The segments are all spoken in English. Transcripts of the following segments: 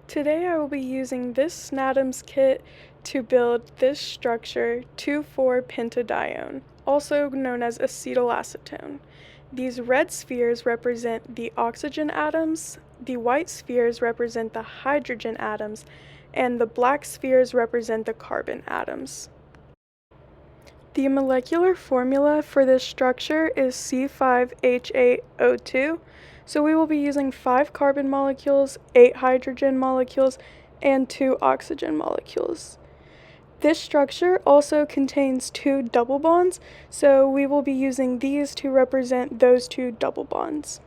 Today I will be using this Snatoms kit to build this structure 2,4-pentadione, also known as acetylacetone. These red spheres represent the oxygen atoms, the white spheres represent the hydrogen atoms, and the black spheres represent the carbon atoms. The molecular formula for this structure is C5H8O2, so we will be using 5 carbon molecules, 8 hydrogen molecules, and 2 oxygen molecules. This structure also contains 2 double bonds, so we will be using these to represent those 2 double bonds.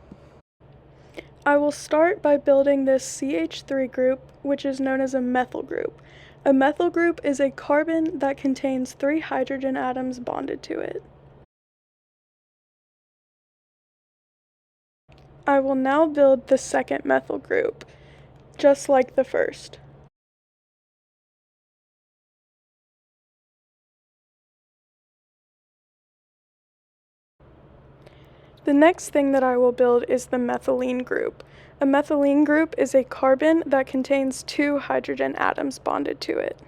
I will start by building this CH3 group, which is known as a methyl group. A methyl group is a carbon that contains 3 hydrogen atoms bonded to it. I will now build the second methyl group, just like the first. The next thing that I will build is the methylene group. A methylene group is a carbon that contains 2 hydrogen atoms bonded to it.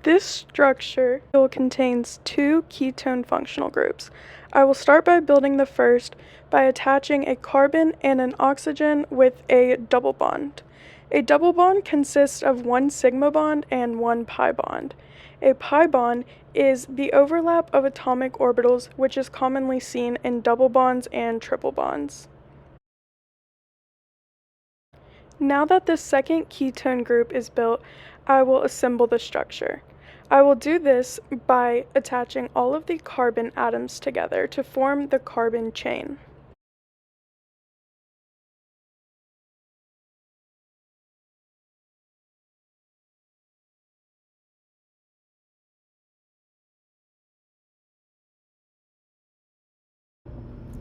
This structure contains 2 ketone functional groups. I will start by building the first by attaching a carbon and an oxygen with a double bond. A double bond consists of 1 sigma bond and 1 pi bond. A pi bond is the overlap of atomic orbitals, which is commonly seen in double bonds and triple bonds. Now that the second ketone group is built, I will assemble the structure. I will do this by attaching all of the carbon atoms together to form the carbon chain.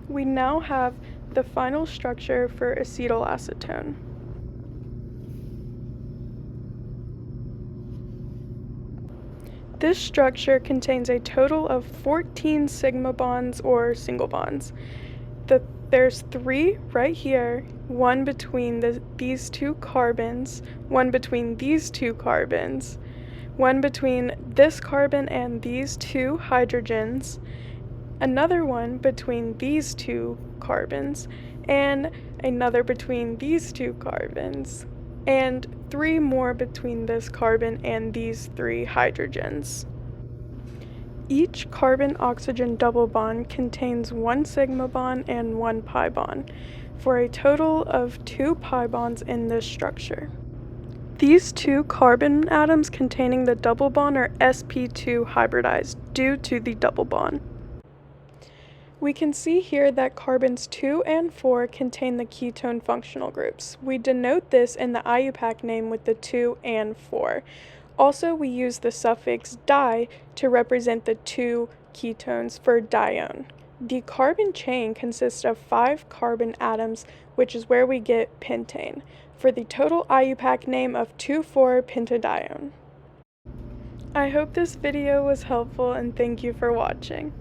We now have the final structure for acetylacetone. This structure contains a total of 14 sigma bonds or single bonds. There's 3 right here, 1 between these 2 carbons, 1 between these 2 carbons, 1 between this carbon and these 2 hydrogens, another one between these 2 carbons, and another between these 2 carbons, and 3 more between this carbon and these 3 hydrogens. Each carbon-oxygen double bond contains 1 sigma bond and 1 pi bond, for a total of 2 pi bonds in this structure. These 2 carbon atoms containing the double bond are sp2 hybridized due to the double bond. We can see here that carbons 2 and 4 contain the ketone functional groups. We denote this in the IUPAC name with the 2 and 4. Also, we use the suffix di to represent the 2 ketones for dione. The carbon chain consists of 5 carbon atoms, which is where we get pentane, for the total IUPAC name of 2,4-pentadione. I hope this video was helpful and thank you for watching.